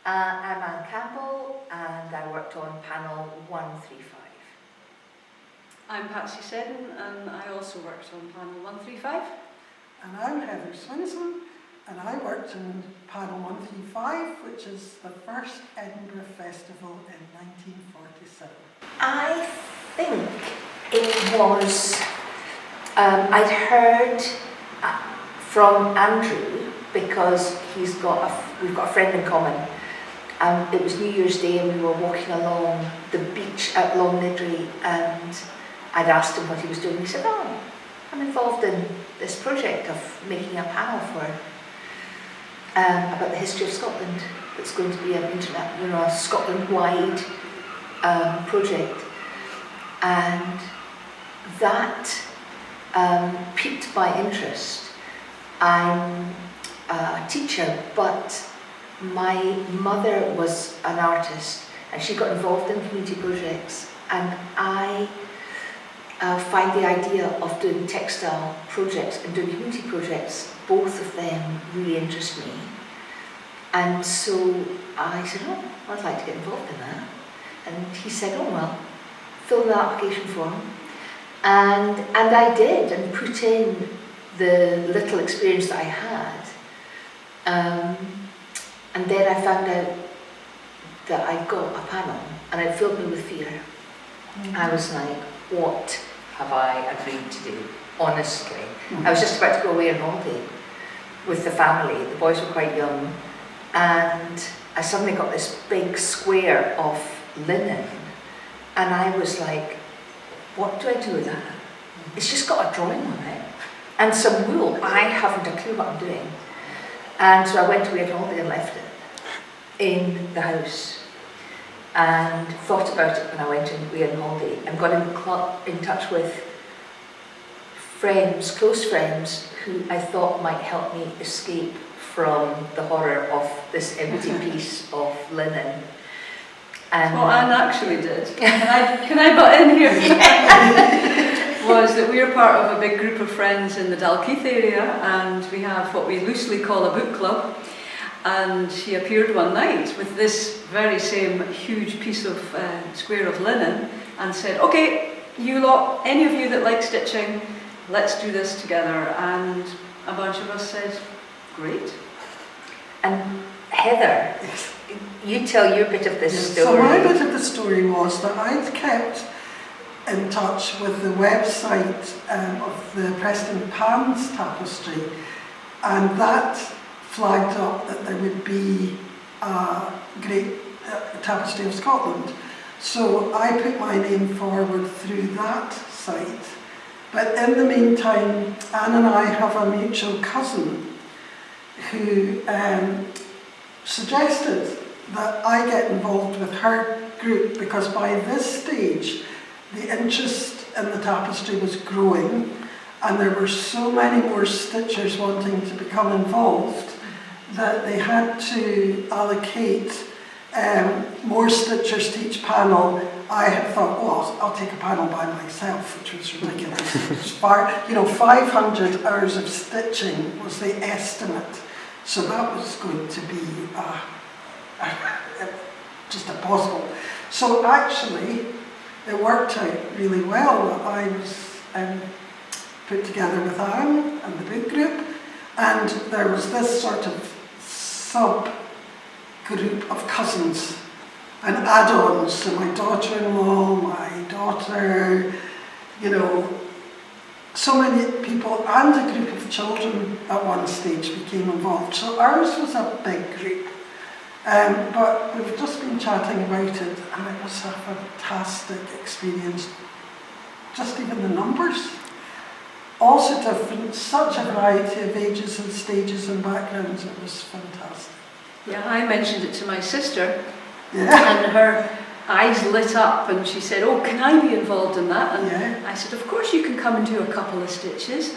I'm Anne Campbell, and I worked on panel 135. I'm Patsy Seddon, and I also worked on panel 135. And I'm Heather Swinson, and I worked on panel 135, which is the first Edinburgh Festival in 1947. I think it was, I'd heard from Andrew, because we've got a friend in common. It was New Year's Day and we were walking along the beach at Long Nidri, and I'd asked him what he was doing. He said, "Oh, I'm involved in this project of making a panel for about the history of Scotland. It's going to be an a Scotland-wide project," and that piqued my interest. I'm a teacher, but my mother was an artist and she got involved in community projects, and I find the idea of doing textile projects and doing community projects, both of them really interest me. And so I said, "Oh, I'd like to get involved in that." And he said, "Oh well, fill the application form." And I did, and put in the little experience that I had. And then I found out that I'd got a panel, and it filled me with fear. I was like, what have I agreed to do? Honestly. I was just about to go away on holiday with the family. The boys were quite young, and I suddenly got this big square of linen, and I was like, what do I do with that? It's just got a drawing on it and some wool. I haven't a clue what I'm doing. And so I went away on holiday and left it in the house, and thought about it when I went away on holiday, and got in touch with friends, close friends, who I thought might help me escape from the horror of this empty piece of linen. And what Anne actually did, can I butt in here? Was that we are part of a big group of friends in the Dalkeith area, and we have what we loosely call a book club. And she appeared one night with this very same huge piece of square of linen and said, "Okay, you lot, any of you that like stitching, let's do this together." And a bunch of us said, "Great." And Heather, you tell your bit of this story. So my bit of the story was that I'd kept in touch with the website of the Preston Pans Tapestry, and that flagged up that there would be a Great Tapestry of Scotland. So I put my name forward through that site. But in the meantime, Anne and I have a mutual cousin who suggested that I get involved with her group, because by this stage the interest in the tapestry was growing, and there were so many more stitchers wanting to become involved that they had to allocate more stitchers to each panel. I had thought, well, I'll take a panel by myself, which was ridiculous. It was 500 hours of stitching was the estimate. So that was going to be just impossible. So actually, it worked out really well. I was put together with Anne and the book group, and there was this sort of sub-group of cousins and add-ons. So my daughter-in-law, my daughter, so many people, and a group of children at one stage became involved. So ours was a big group. But we've just been chatting about it, and it was a fantastic experience. Just even the numbers. Also different, such a variety of ages and stages and backgrounds. It was fantastic. Yeah, I mentioned it to my sister, Yeah. and her eyes lit up, and she said, "Oh, can I be involved in that?" And Yeah. I said, "Of course you can come and do a couple of stitches."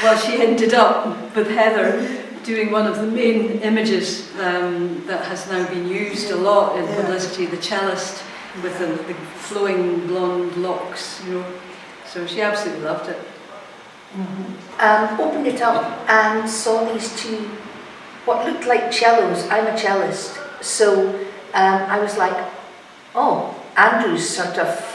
Well, she ended up with Heather doing one of the main images that has now been used a lot in publicity, the cellist with the flowing blonde locks, So she absolutely loved it. Opened it up and saw these two, what looked like cellos. I'm a cellist. So I was like, oh, Andrew's sort of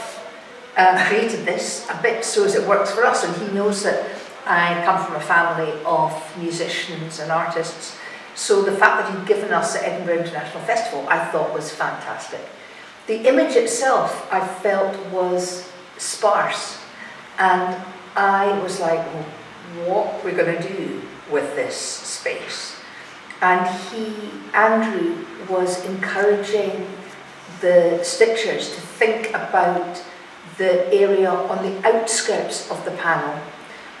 created this a bit so as it works for us, and he knows that I come from a family of musicians and artists. So the fact that he'd given us the Edinburgh International Festival, I thought was fantastic. The image itself, I felt, was sparse, and I was like, well, what we're going to do with this space. And Andrew was encouraging the stitchers to think about the area on the outskirts of the panel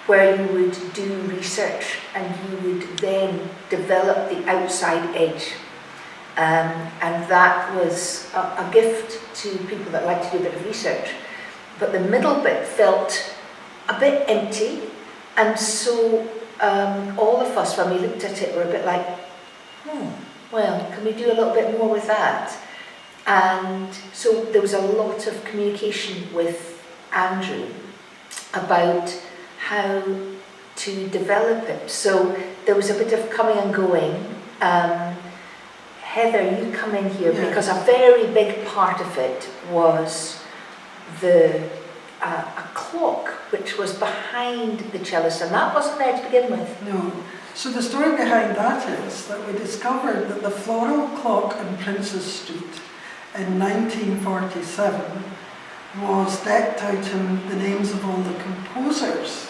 where you would do research and you would then develop the outside edge. And that was a gift to people that like to do a bit of research. But the middle bit felt a bit empty, and so all of us, when we looked at it, were a bit like, well, can we do a little bit more with that? And so there was a lot of communication with Andrew about how to develop it. So there was a bit of coming and going. Heather, you come in here, yes, because a very big part of it was a clock which was behind the cellist, and that wasn't there to begin with. No. So the story behind that is that we discovered that the floral clock on Princes Street in 1947 was decked out in the names of all the composers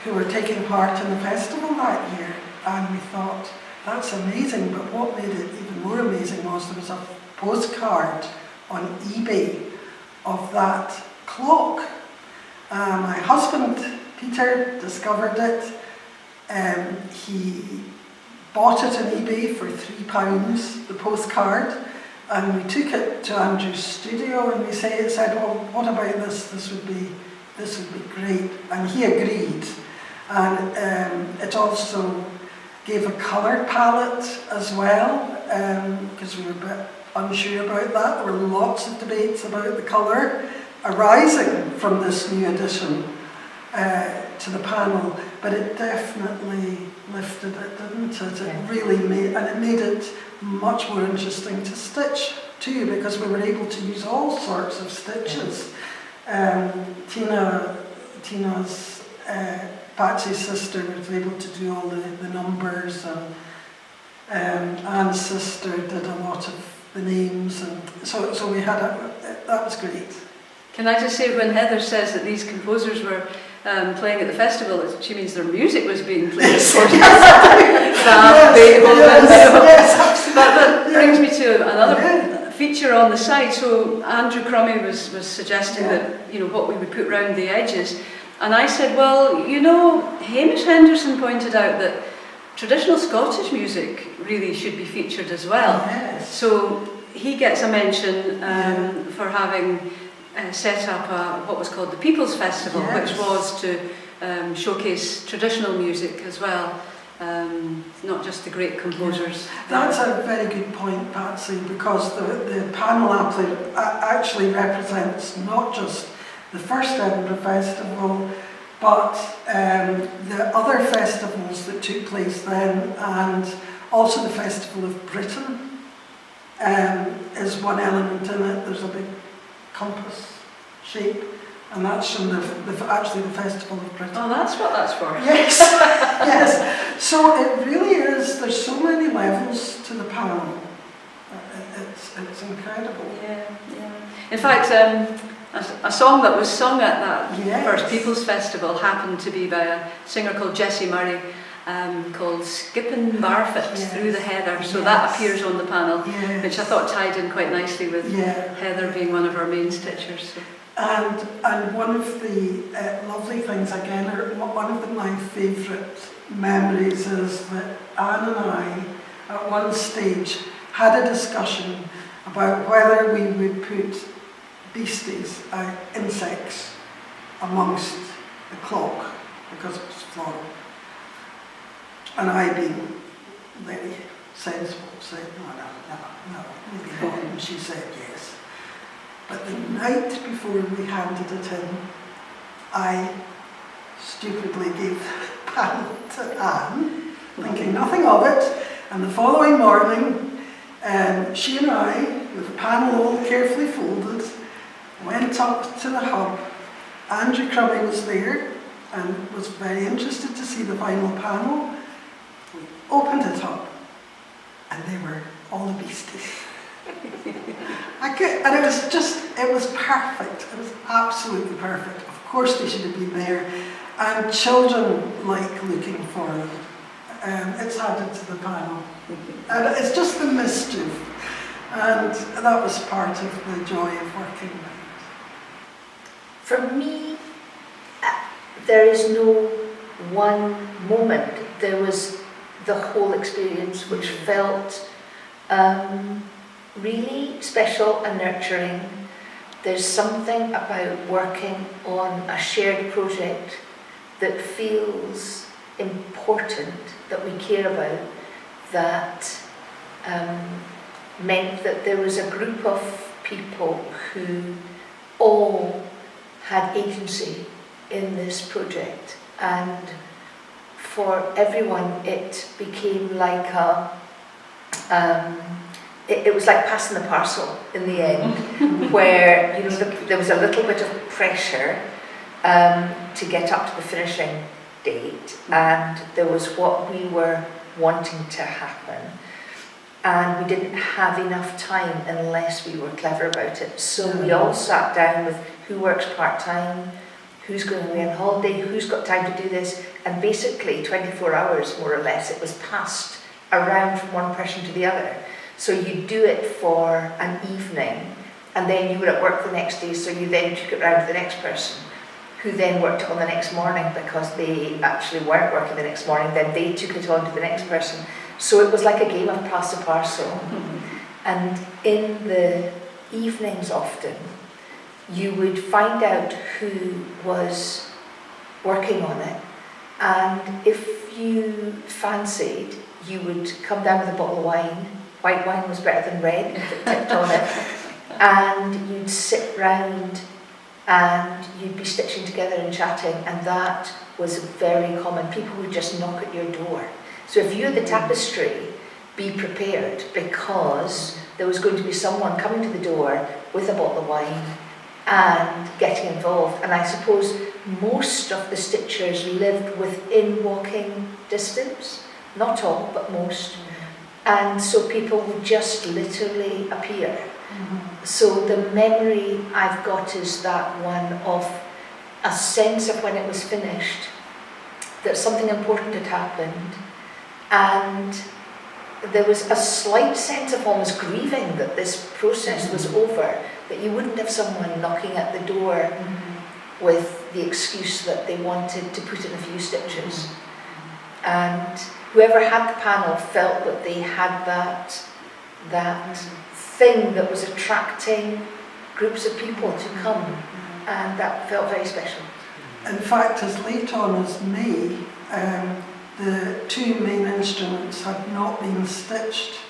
who were taking part in the festival that year. And we thought, that's amazing, but what made it even more amazing was there was a postcard on eBay of that clock. My husband, Peter, discovered it. He bought it on eBay for £3, the postcard, and we took it to Andrew's studio and we said, well, what about this? This would be great. And he agreed. And it also gave a colour palette as well, because we were a bit unsure about that. There were lots of debates about the colour arising from this new addition to the panel, but it definitely lifted it, didn't it? It really made it much more interesting to stitch too, because we were able to use all sorts of stitches. Tina's Patsy's sister was able to do all the numbers, and Anne's sister did a lot of the names, and so we had that was great. Can I just say, when Heather says that these composers were playing at the festival, she means their music was being played. Yes. But that brings me to another feature on the side. So Andrew Crummy was suggesting that, what we would put round the edges. And I said, well, Hamish Henderson pointed out that traditional Scottish music really should be featured as well. Yes. So he gets a mention for having set up what was called the People's Festival, yes, which was to showcase traditional music as well, not just the great composers. That's a very good point, Patsy, because the panel actually represents not just the first Edinburgh Festival, but the other festivals that took place then, and also the Festival of Britain is one element in it. There's a big compass shape, and that's from actually the Festival of Britain. Oh, that's what that's for. Yes, yes. So it really is. There's so many levels to the panel. It's incredible. Yeah. In fact, a song that was sung at that first People's Festival happened to be by a singer called Jessie Murray, called Skippin' Barfoot Through the Heather. So that appears on the panel, which I thought tied in quite nicely with Heather being one of our main stitchers. So. And one of the lovely things, again, one of my favourite memories is that Anne and I, at one stage, had a discussion about whether we would put beasties, insects, amongst the clock, because it was floral. And I, being very sensible, said, no, maybe not. And she said yes. But the night before we handed it in, I stupidly gave the panel to Anne, thinking nothing of it. And the following morning, She and I, with the panel all carefully folded, went up to the hub. Andrew Crummy was there and was very interested to see the final panel. We opened it up and they were all the beasties. And it was perfect. It was absolutely perfect. Of course they should have been there. And children like looking for them. It's added to the panel. And it's just the mischief. And that was part of the joy of working with it. For me, there is no one moment. There was the whole experience, which felt really special and nurturing. There's something about working on a shared project that feels important, that we care about, that meant that there was a group of people who all had agency in this project, and for everyone it became like it was like passing the parcel in the end, where there was a little bit of pressure to get up to the finishing date, and there was what we were wanting to happen, and we didn't have enough time unless we were clever about it. So we all sat down with who works part-time, who's going away on holiday, who's got time to do this, and basically 24 hours more or less it was passed around from one person to the other. So you do it for an evening, and then you were at work the next day, so you then took it round to the next person, who then worked on the next morning because they actually weren't working the next morning, then they took it on to the next person. So it was like a game of pass the parcel. And in the evenings often, you would find out who was working on it, and if you fancied, you would come down with a bottle of wine. White wine was better than red if it tipped on it. And you'd sit round and you'd be stitching together and chatting, and that was very common. People would just knock at your door. So if you had the tapestry, be prepared, because there was going to be someone coming to the door with a bottle of wine and getting involved. And I suppose most of the stitchers lived within walking distance, not all, but most. And so people would just literally appear. So the memory I've got is that one of a sense of when it was finished, that something important had happened, and there was a slight sense of almost grieving that this process was over, that you wouldn't have someone knocking at the door with the excuse that they wanted to put in a few stitches. And whoever had the panel felt that they had that thing that was attracting groups of people to come, and that felt very special. In fact, as late on as May, the two main instruments had not been stitched,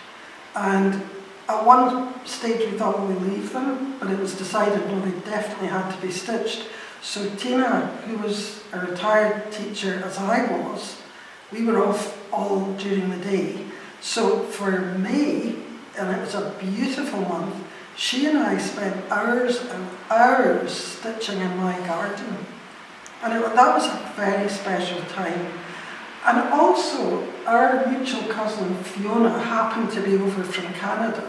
and at one stage we thought we'd leave them, but it was decided no, they definitely had to be stitched. So Tina, who was a retired teacher as I was, we were off all during the day. So for May, and it was a beautiful month, she and I spent hours and hours stitching in my garden. And that was a very special time. And also, our mutual cousin Fiona happened to be over from Canada,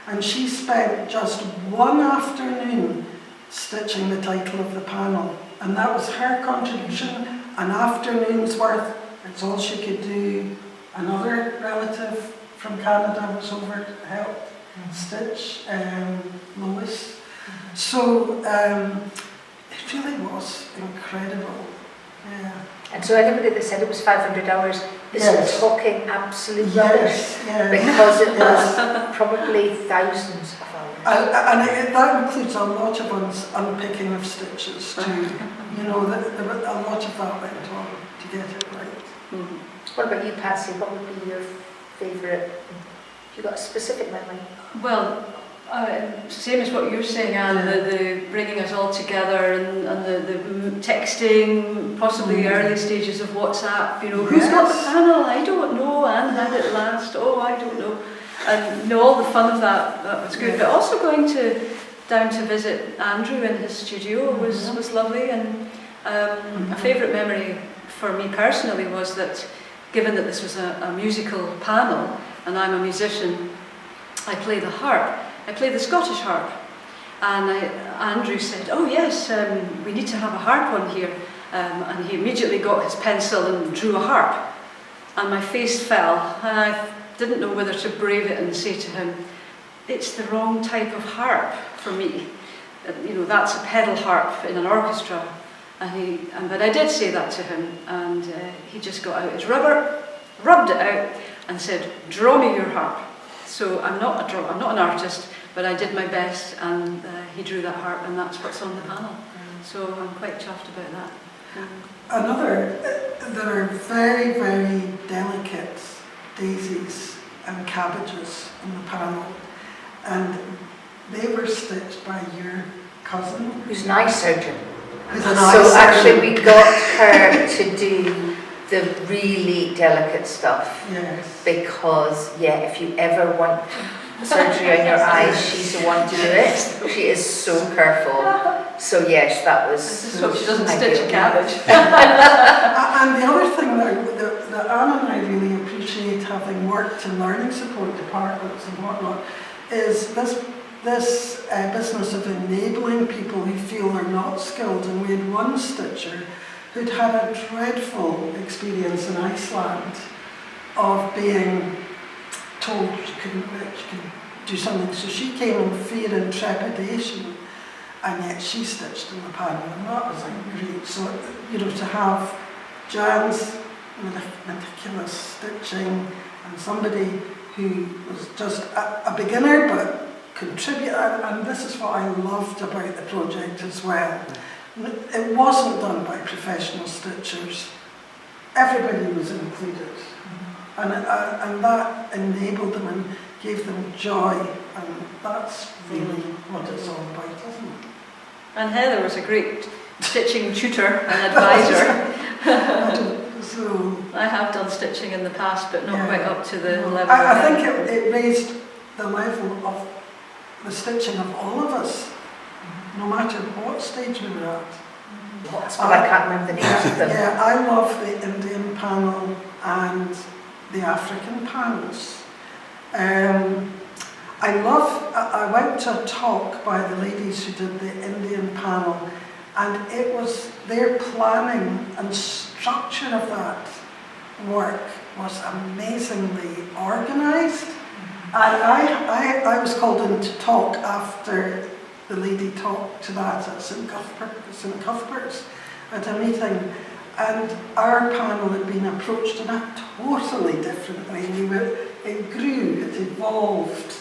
and she spent just one afternoon stitching the title of the panel. And that was her contribution, an afternoon's worth. It's all she could do. Another relative from Canada was over to help stitch, Lois. So it really was incredible. Yeah. And so anybody that said it was 500 hours, this is talking absolute rubbish, because it was probably thousands of hours. And that includes a lot of unpicking of stitches too. A lot of that went on to get it right. What about you, Patsy? What would be your favourite? Have you got a specific memory? Well, same as what you're saying, Anne, the bringing us all together and the texting, possibly the early stages of WhatsApp, who's got the panel? I don't know, Anne had it last, oh, I don't know. and no, all the fun of that was good. But also going down to visit Andrew in his studio was lovely. And a favourite memory for me personally was that, given that this was a musical panel, and I'm a musician, I play the harp. I play the Scottish harp. And Andrew said, "Oh yes, we need to have a harp on here." And he immediately got his pencil and drew a harp. And my face fell, and I didn't know whether to brave it and say to him, "It's the wrong type of harp for me. That's a pedal harp in an orchestra." But I did say that to him, and he just got out his rubber, rubbed it out, and said, "Draw me your harp." So I'm not an artist, but I did my best, and he drew that harp, and that's what's on the panel. So I'm quite chuffed about that. There are very, very delicate daisies and cabbages on the panel, and they were stitched by your cousin, who's an eye surgeon. So actually we got her to do the really delicate stuff. Yes. Because, if you ever want surgery on your eyes, she's the one to do it. She is so careful. So yes, that was... I just hope she doesn't stitch a cabbage. And the other thing that Anne and I really appreciate, having worked in learning support departments and whatnot, is this business of enabling people who feel they're not skilled. And we had one stitcher who'd had a dreadful experience in Iceland of being told she couldn't do something. So she came in fear and trepidation, and yet she stitched in the panel, and that was great. So, to have Jan's meticulous stitching and somebody who was just a beginner but contributed, and this is what I loved about the project as well. It wasn't done by professional stitchers. Everybody was included. And that enabled them and gave them joy, and that's really what it's all about, isn't it? And Heather was a great stitching tutor and advisor. So I have done stitching in the past, but not quite up to the level. I think it raised the level of the stitching of all of us, no matter what stage we were at. I can't remember the names of them. Yeah, I love the Indian panel and the African panels. I went to a talk by the ladies who did the Indian panel, and it was their planning and structure of that work was amazingly organised. And I was called in to talk after the lady talked to that at St Cuthbert's at a meeting, and our panel had been approached in a totally different way. It grew, it evolved,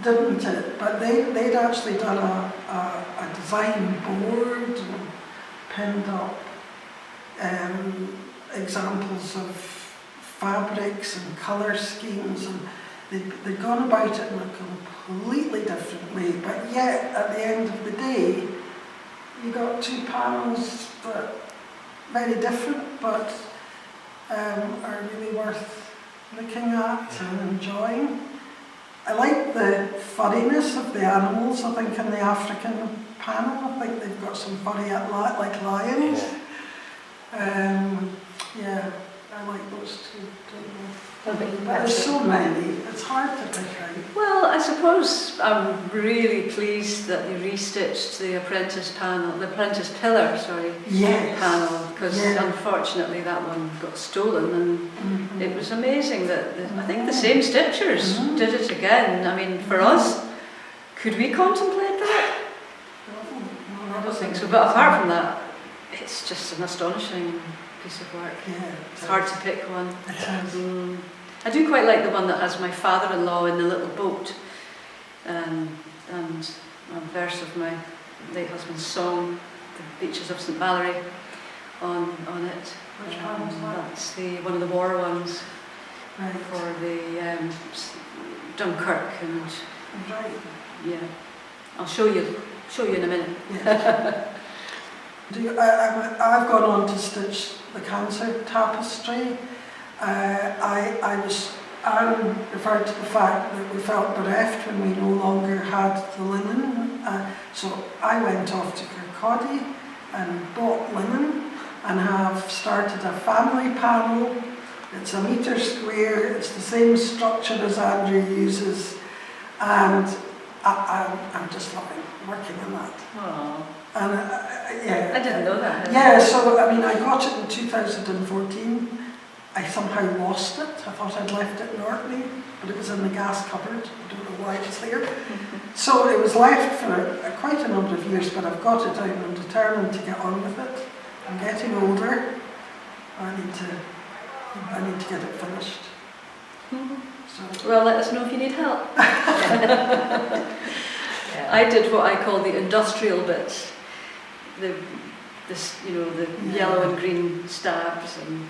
didn't it? But they'd actually done a design board and pinned up examples of fabrics and colour schemes, and they'd gone about it in a completely different way, but yet at the end of the day you got two panels that very different, but are really worth looking at and enjoying. I like the furriness of the animals. I think in the African panel, I think they've got some furry like lions. Yeah, I like those two. But there's so many, it's hard to pick out. Well, I suppose I'm really pleased that they restitched the apprentice pillar, panel, because unfortunately that one got stolen, and it was amazing that I think the same stitchers did it again. I mean, for us, could we contemplate that? I don't think so, but apart from that, it's just an astonishing piece of work. Yeah, it's hard to pick one. I do quite like the one that has my father-in-law in the little boat, and a verse of my late husband's song, The Beaches of St Valerie, on it. Which one was that? That's one of the war ones, right, for the Dunkirk, and right. Yeah, I'll show you in a minute. Yeah. I've gone on to stitch the Cancer tapestry. I Anne referred to the fact that we felt bereft when we no longer had the linen. So I went off to Kirkcaldy and bought linen and have started a family panel. It's a metre square, it's the same structure as Andrew uses, and I'm just loving working on that. Oh, And yeah. I didn't know that. Yeah, so I mean, I got it in 2014. I somehow lost it. I thought I'd left it in Orkney, but it was in the gas cupboard. I don't know why it's there. So it was left for quite a number of years, but I've got it out and I'm determined to get on with it. I'm getting older. I need to get it finished. So. Well, let us know if you need help. Yeah. I did what I call the industrial bits. The yellow and green stabs and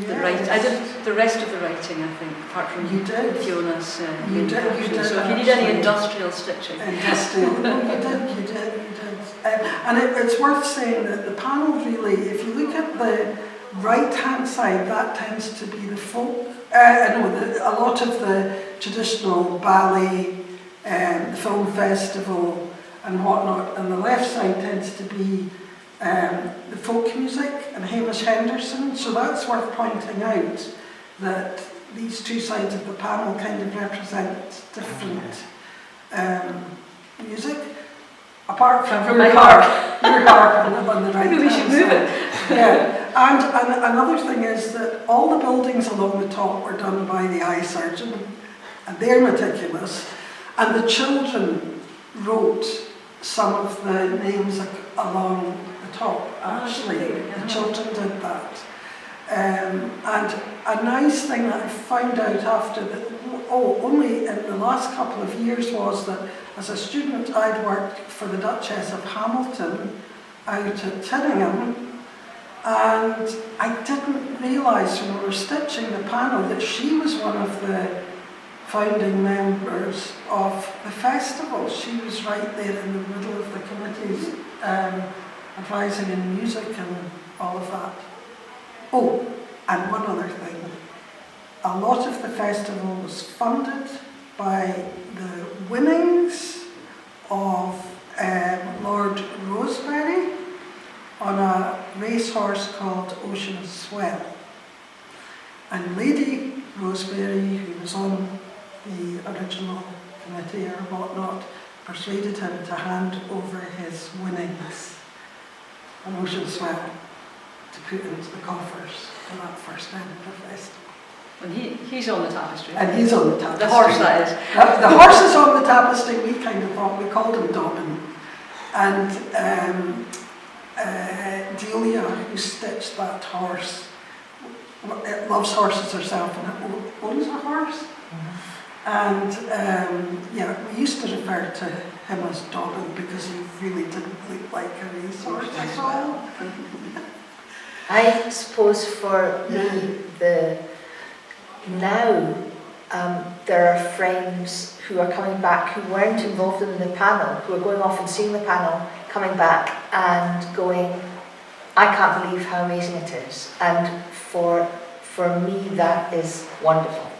the writing. I did the rest of the writing, I think, apart from You did. Fiona's. You did. So if you need any industrial stitching. Industrial. No, you did. And it's worth saying that the panel really, if you look at the right-hand side, that tends to be the folk. A lot of the traditional ballet, the film festival and whatnot, and the left side tends to be the folk music and Hamish Henderson. So that's worth pointing out, that these two sides of the panel kind of represent different music. Apart from my your harp on the right. Maybe we should move it. Yeah, and another thing is that all the buildings along the top were done by the eye surgeon, and they're meticulous. And the children wrote some of the names along the top, actually. The children did that. And a nice thing that I found out after that, only in the last couple of years, was that as a student I'd worked for the Duchess of Hamilton out at Tyningham, and I didn't realise when we were stitching the panel that she was one of the founding members of the festival. She was right there in the middle of the committees, advising in music and all of that. Oh, and one other thing. A lot of the festival was funded by the winnings of Lord Rosebery on a racehorse called Ocean Swell. And Lady Rosebery, who was on the original committee or whatnot, persuaded him to hand over his winnings on Ocean Swell to put into the coffers for that first Edinburgh festival. And he's on the tapestry. And he's on the tapestry. The horse, that is. The horse is on the tapestry. We kind of thought, we called him Dobbin. And Delia, who stitched that horse, loves horses herself and owns a horse. And we used to refer to him as Dobbin because he really didn't look like a racehorse at all. I suppose for me, now there are friends who are coming back who weren't involved in the panel, who are going off and seeing the panel, coming back and going, I can't believe how amazing it is. And for me, that is wonderful.